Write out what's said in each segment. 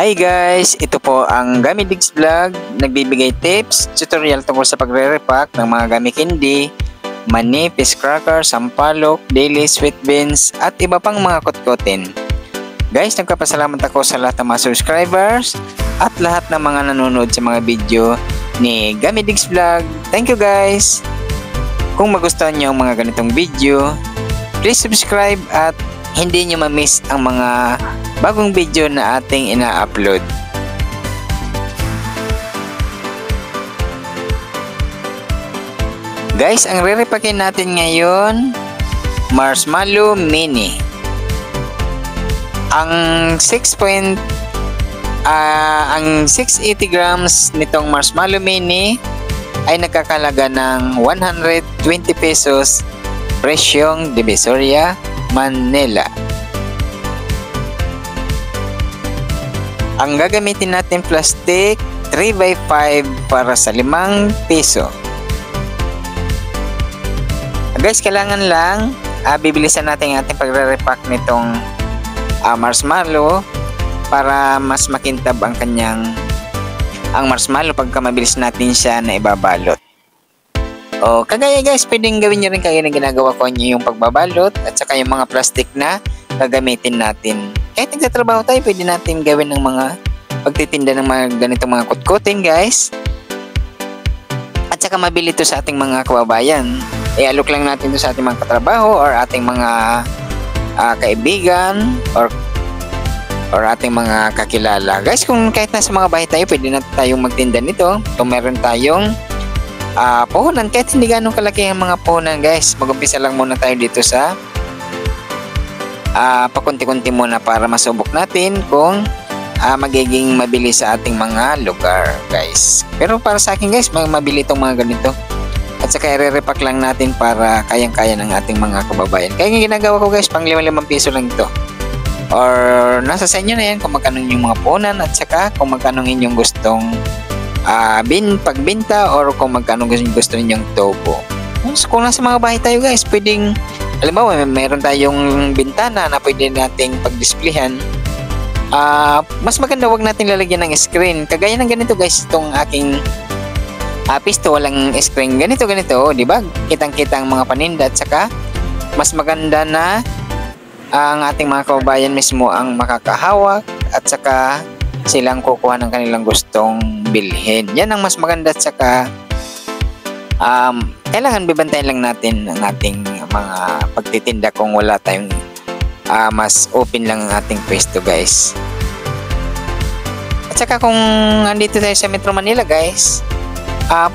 Hi guys! Ito po ang Gummy Digs Vlog. Nagbibigay tips, tutorial tungkol sa pagre-repack ng mga gummy candy, mani, fish cracker, sampalok, daily sweet beans, at iba pang mga kutkutin. Guys, nagpapasalamat ako sa lahat ng mga subscribers at lahat ng mga nanonood sa mga video ni Gummy Digs Vlog. Thank you guys! Kung magustuhan nyo ang mga ganitong video, please subscribe at hindi nyo ma-miss ang mga bagong video na ating ina-upload. Guys, ang re-repackin natin ngayon, Marshmallow Mini. Ang 680 grams nitong Marshmallow Mini ay nagkakalaga ng 120 pesos presyong Divisoria, Manila. Ang gagamitin natin plastic 3x5 para sa 5 piso. Guys, kailangan lang bibilisan natin ang ating pagre-repack nitong marshmallow para mas makintab ang marshmallow pagka mabilis natin siya na ibabalot. O kagaya guys, pwedeng gawin nyo rin kaya na ginagawa ko nyo yung pagbabalot at saka yung mga plastic na gagamitin natin. Kahit nagtatrabaho tayo, pwede natin gawin ng mga pagtitinda ng mga ganitong mga kutkutin guys. At saka mabili ito sa ating mga kababayan. Alok lang natin ito sa ating mga katrabaho or ating mga kaibigan or ating mga kakilala. Guys, kung kahit nasa mga bahay tayo, pwede natin tayong magtinda nito. Kung meron tayong puhunan, kahit hindi ganong kalaki ang mga puhunan guys, mag-umpisa lang muna tayo dito sa pakunti-kunti muna para masubok natin kung magiging mabilis sa ating mga lugar guys. Pero para sa akin guys, mabili itong mga ganito. At saka i-repack lang natin para kayang-kaya ng ating mga kababayan. Kaya yung ginagawa ko guys, pang 5 piso lang ito. Or nasa sa inyo na yan kung magkano yung mga punan at saka kung magkano inyong gustong pagbenta or kung magkano gusto ninyong tubo. So, kung nasa mga bahay tayo guys, pwedeng halimbawa mayroon tayong bintana na pwede nating pag-displayhan. Mas maganda wag natin lalagyan ng screen. Kagaya ng ganito guys, itong aking pisto walang screen. Ganito, di ba? Kitang-kita ang mga paninda at saka mas maganda na ang ating mga kababayan mismo ang makakahawak at saka silang kukuha ng kanilang gustong bilhin. Yan ang mas maganda at saka kailangan bibantayan lang natin ang ating mga pagtitinda kung wala tayong mas open lang ang ating pwesto guys. At saka kung andito tayo sa Metro Manila guys,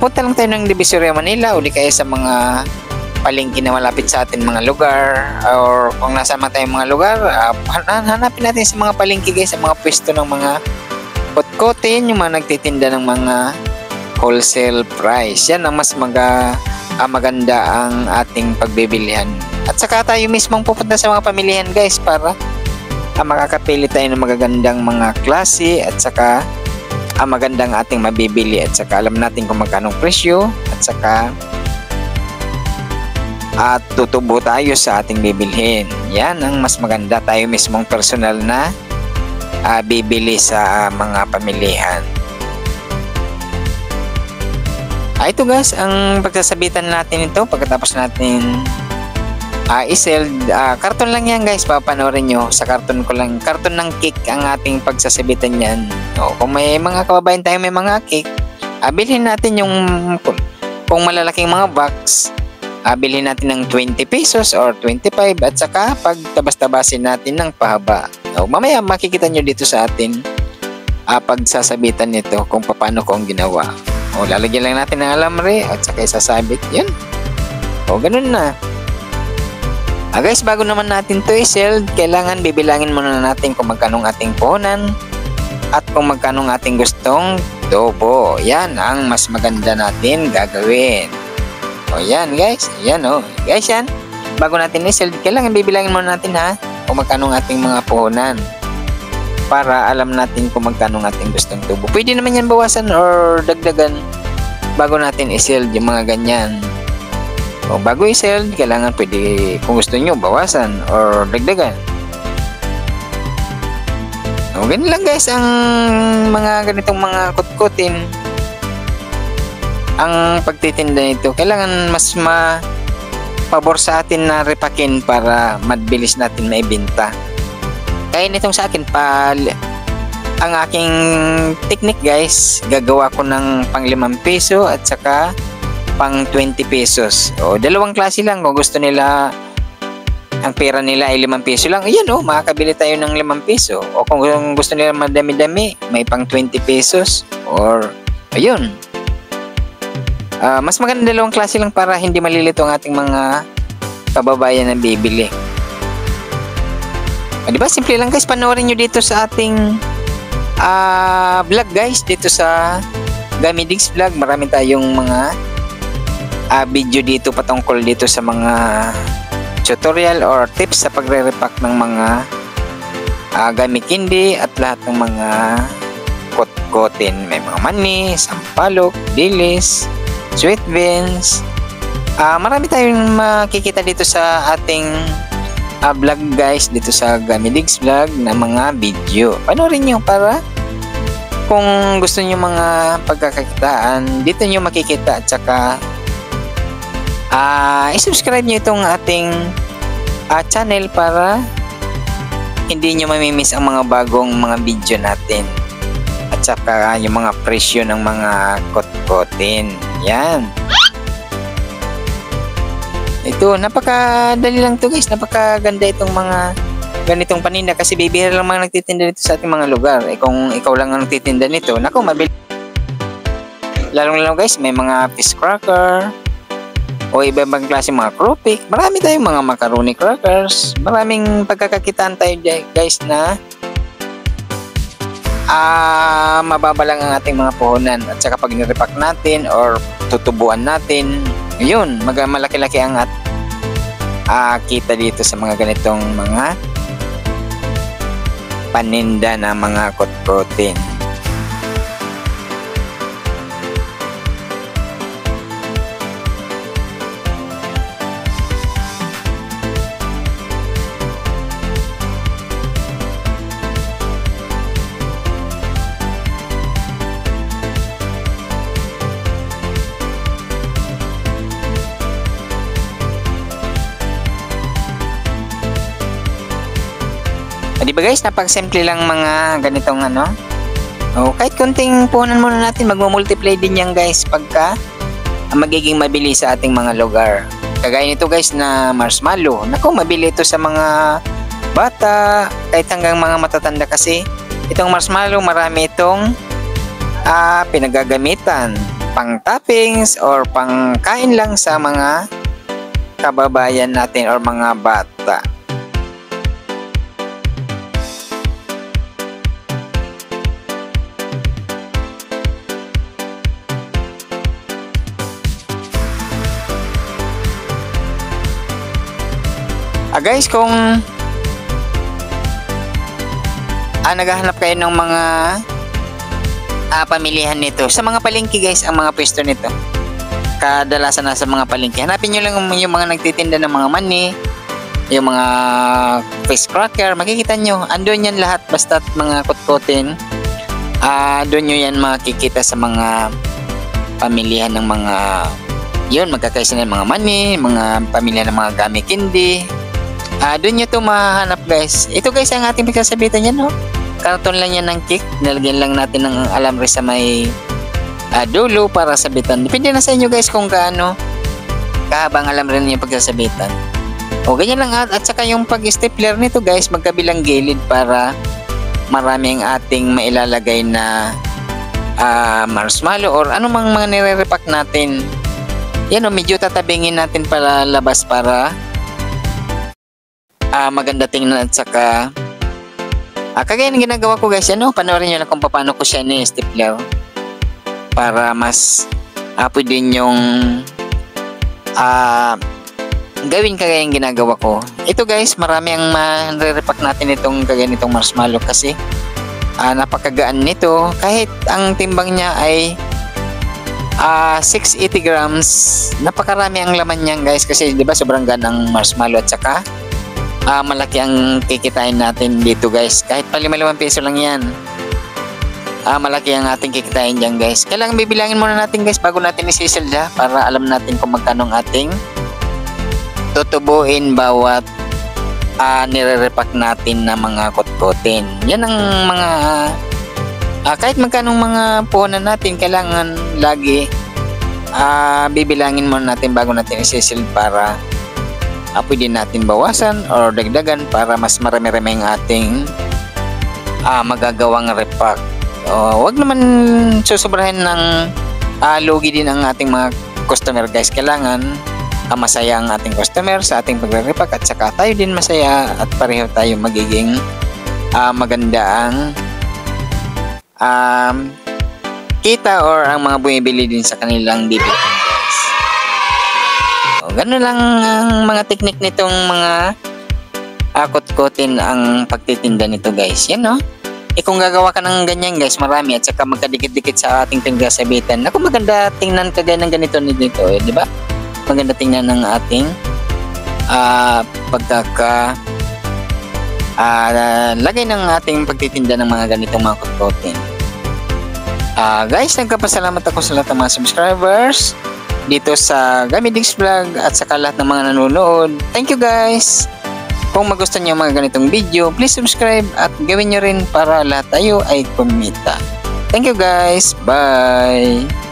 punta lang tayo ng Divisoria Manila o di kaya sa mga palengke na malapit sa atin mga lugar, or kung nasa man tayong mga lugar, hanapin natin sa mga palengke guys, sa mga pwesto ng mga kutkutin, yung mga nagtitinda ng mga wholesale price. Yan ang mas maganda ang ating pagbibilihan. At saka tayo mismong pupunta sa mga pamilihan guys para makakapili tayo ng magagandang mga klase at saka magandang ating mabibili at saka alam natin kung magkano presyo at saka tutubo tayo sa ating bibilhin. Yan ang mas maganda, tayo mismong personal na bibili sa mga pamilihan. Ito guys, ang pagsasabitan natin ito pagkatapos natin i-sell. Karton lang yan guys, papanoorin nyo. Sa karton ko lang, karton ng cake ang ating pagsasabitan yan. Kung may mga kababayan tayo may mga cake, bilhin natin yung kung malalaking mga box, bilhin natin ng 20 pesos or 25 at saka pagtabas-tabasin natin ng pahaba. Mamaya makikita nyo dito sa atin pagsasabitan nito kung paano ko ang ginawa. Lalagyan lang natin ng alamre at saka isasabit yan. Ganun na. Guys, bago naman natin to i-sell, kailangan bibilangin muna natin kung magkano ating puhunan at kung magkano ating gustong tubo. Yan ang mas maganda natin gagawin. Yan guys, yan guys, yan. Bago natin i-sell, kailangan bibilangin muna natin kung magkano ating mga puhunan para alam natin kung magkano ating gustong tubo. Pwede naman yan bawasan or dagdagan bago natin i-sell yung mga ganyan. Bago i-sell, kailangan pwede kung gusto nyo bawasan or dagdagan. So, ganun lang guys ang mga ganitong mga kutkutin. Ang pagtitinda nito, kailangan mas pabor sa atin na repakin para mabilis natin maibenta. Kaya nitong sa akin ang aking technique guys, gagawa ko ng pang 5 piso at saka pang 20 pesos. O dalawang klase lang, kung gusto nila ang pera nila ay 5 piso lang, ayan makakabili tayo ng 5 piso. O kung gusto nila madami-dami, may pang 20 pesos or ayun. Mas maganda dalawang klase lang para hindi malilito ang ating mga kababayan na bibili. Diba? Simple lang guys, panoorin nyo dito sa ating vlog guys, dito sa Gamidigs Vlog. Marami tayong mga video dito patungkol dito sa mga tutorial or tips sa pagre-repack ng mga gamit candy at lahat ng mga kutkutin. May mga mani, sampalok, dilis, sweet beans. Marami tayong makikita dito sa ating vlog guys, dito sa Gamidigs Vlog na mga video. Panoorin nyo para kung gusto nyo mga pagkakakitaan, dito nyo makikita at saka i-subscribe nyo itong ating channel para hindi nyo mamimiss ang mga bagong mga video natin at saka yung mga presyo ng mga kutkutin. Yan. Ito, napakadali lang to guys. Napakaganda itong mga ganitong paninda kasi bibihira lang mga nagtitinda dito sa ating mga lugar. Kung ikaw lang ang nagtitinda nito, naku, mabili. Lalong-lalo guys, may mga fish cracker o iba-ibang klase mga krupik. Marami tayong mga macaroni crackers. Maraming pagkakakitaan tayo guys na mababa lang ang ating mga puhunan. At saka pag nirepack natin or tutubuan natin, yun, malaki-laki ang kita dito sa mga ganitong mga paninda na mga kutkutin. Di ba guys, napaka-simple lang mga ganitong kahit konting puhunan muna natin, magmumultiply din yan guys pagka magiging mabili sa ating mga lugar. Kagaya nito guys na marshmallow. Naku, mabili ito sa mga bata, kahit hanggang mga matatanda kasi itong marshmallow marami itong pinagagamitan pang toppings or pang kain lang sa mga kababayan natin or mga bata. Guys, kung naghahanap kayo ng mga pamilihan nito sa mga palengke guys, ang mga pwesto nito kadalasan nasa mga palengke. Hanapin nyo lang yung mga nagtitinda ng mga mani, yung mga fish cracker, makikita nyo andun yan lahat, basta't mga kutkutin doon nyo yan makikita sa mga pamilihan ng mga yun, magkakaisa ng mga mani, mga pamilihan ng mga gamit candy. Doon nyo ito mahanap guys. Ito guys ang ating pagsasabitan yan, no? Karton lang yan ng cake. Nalagyan lang natin ng alambre sa may dulo para sabitan. Depende na sa inyo guys kung gaano kahabang alambre niyo pagsasabitan. O ganyan lang at saka yung pag-stapler nito guys, magkabilang gilid para maraming ating mailalagay na marshmallow or anumang mga nire-repack natin. Yan o, medyo tatabingin natin para labas para maganda tingnan at saka kagaya ng ginagawa ko guys, panoorin nyo na kung paano ko siya ni-stapler para mas pwede nyong gawin kagaya yung ginagawa ko. Ito guys, marami ang ma-repack natin itong kagaya nitong marshmallow kasi napakagaan nito kahit ang timbang niya ay 680 grams. Napakarami ang laman niyan guys kasi 'di ba sobrang gaan ng marshmallow at saka malaki ang kikitain natin dito guys. Kahit pa 5 piso lang yan. Malaki ang ating kikitain dyan guys. Kailangan bibilangin muna natin guys bago natin isisilda para alam natin kung magkano ang ating tutubuin bawat nire-repack natin na mga kotkotin. Yan ang mga kahit magkano mga puhunan natin, kailangan lagi bibilangin muna natin bago natin isisil para pwede natin bawasan or dagdagan para mas marami-rami ang ating magagawang repack. Wag naman susobrahin ng lugi din ang ating mga customer guys. Kailangan masaya ang ating customer sa ating pagre-repack at saka tayo din masaya at pareho tayo magiging maganda ang kita or ang mga bumibili din sa kanilang bibili guys. Ganun lang ang mga teknik nitong mga kot-kotin ang pagtitinda nito guys. Yan no. Kung gagawa ka ng ganyan guys, marami at saka magkadikit-dikit sa ating pinagsasabitan. Ako maganda tingnan kagaya ng ganito nito, di ba? Maganda tingnan ng ating lagay ng ating pagtitinda ng mga ganitong mga kot-kotin. Guys, nagpapasalamat ako sa lahat ng mga subscribers dito sa Gamidix Vlog at saka lahat ng mga nanonood. Thank you guys! Kung magustuhan niyo mga ganitong video, please subscribe at gawin nyo rin para lahat tayo ay kumita. Thank you guys! Bye!